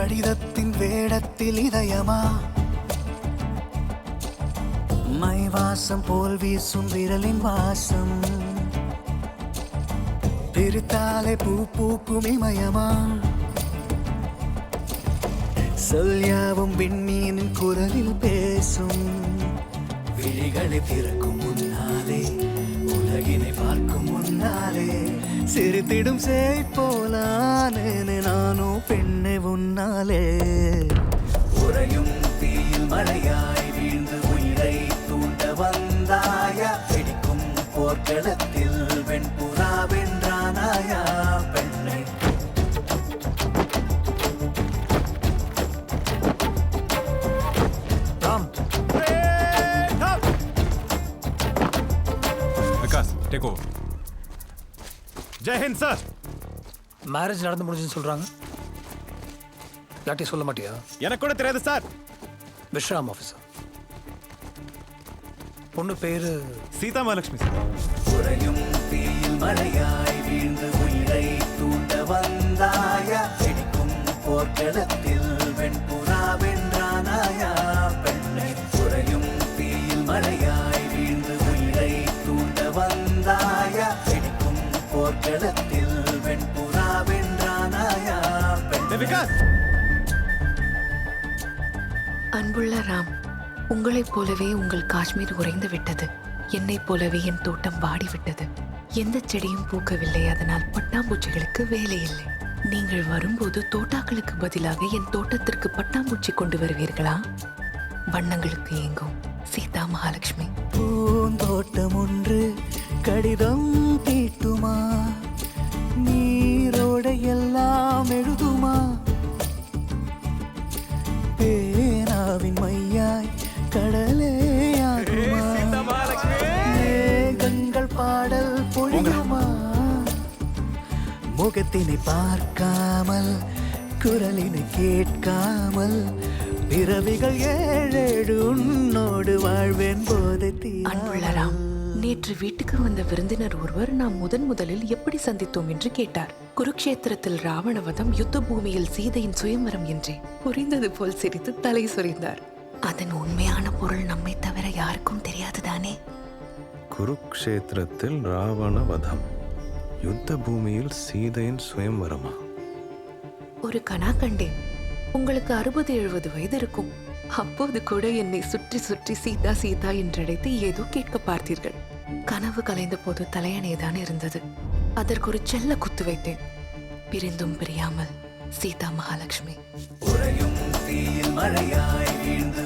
கடிதத்தின் வேடத்தில் இதயமா மை வாசம் போல் வீசும் விரலின் வாசம் பிரித்தாலே பூ பூக்கும் இமயமா சொல்யாவும் விண்மீனின் குரலில் பேசும் விழிகளை திறக்கும் முன்னாலே உலகினை பார்க்கும் முன்னாலே சிரித்திடும் சேய் போலானேனே நானோ பெண்ணை உன்னாலே உறையும் தீயில் மழையாய் வீழ்ந்து உயிரை தூண்ட வந்தாயா வெடிக்கும் போர்க்களத்தில் வெண்புறா வென்றானாயா பெண்ணை take over. Jai Hind sir. Marriage நடந்து முடிஞ்சுன்னு சொல்றாங்க. யார்ட்டையும் சொல்ல மாட்டியா? எனக்கு கூட தெரியாது சார். விஸ்ராம் ஆஃபீஸர். பொண்ணு பேரு சீதா மகாலட்சுமி சார். உறையும் தீயில் மழையாய் வீழ்ந்து உயிரை தூண்ட வந்தாயா வெடிக்கும் போர்க்களத்தில் வெண்புறா வென்றானாயா பெண்ணை உறையும் தீயில் மழையாய் வீழ்ந்து உயிரை தூண்ட வந்தாயா வெடிக்கும் போர்க்களத்தில் வெண்புறா வென்றானாயா பெண்ணை விகாஸ். அன்புள்ள ராம், உங்களைப் போலவே உங்கள் காஷ்மீர் உறைந்து விட்டது. என்னைப் போலவே என் தோட்டம் வாடிவிட்டது. எந்த செடியும் பூக்கவில்லை. அதனால் பட்டாம்பூச்சிகளுக்கு வேலை இல்லை. நீங்கள் வரும்போது தோட்டாக்களுக்கு பதிலாக என் தோட்டத்திற்கு பட்டாம்பூச்சி கொண்டு வருவீர்களா? வண்ணங்களுக்கு ஏங்கும் சீதா மகாலட்சுமி. பூந்தோட்டம் ஒன்று கடிதம் தீட்டுமா நீரோட எல்லாம் எழுதுமா பேனாவின் மையாய் கடலே மேகங்கள் பாடல் பொழியுமா முகத்தினை பார்க்காமல் குரலினை கேட்காமல் பிறவிகள் ஏழேழு உன்னோடு வாழ்வேன் போதை அன்புள்ள ராம், நேற்று வீட்டுக்கு வந்த விருந்தினர் ஒருவர் நாம் முதலில் எப்படி சந்தித்தோம் என்று கேட்டார். குருக்ஷேத்திரத்தில் ராவணவதம், யுத்த பூமியில் சீதையின் சுயம்வரம் என்றே புரிந்தது போல் சிரித்து தலை சொரிந்தார். அதன் உண்மையான பொருள் நம்மை தவிர யாருக்கும் தெரியாதுதானே? குருக்ஷேத்திரத்தில் ராவண வதம், யுத்த பூமியில் சீதையின் சுயம்வரமா? ஒரு கனா கண்டேன். உங்களுக்கு 60-70 வயது இருக்கும். அப்போது கூட என்னை சுற்றி சுற்றி சீதா சீதா என்றழைத்து ஏதோ கேட்க பார்த்தீர்கள். கனவு கலைந்த போது தலையணைதான் இருந்தது. அதற்கு ஒரு செல்ல குத்து வைத்தேன். பிரிந்தும் பிரியாமல் சீதா மகாலட்சுமி. உறையும் தீயில் மழையாய் வீழ்ந்து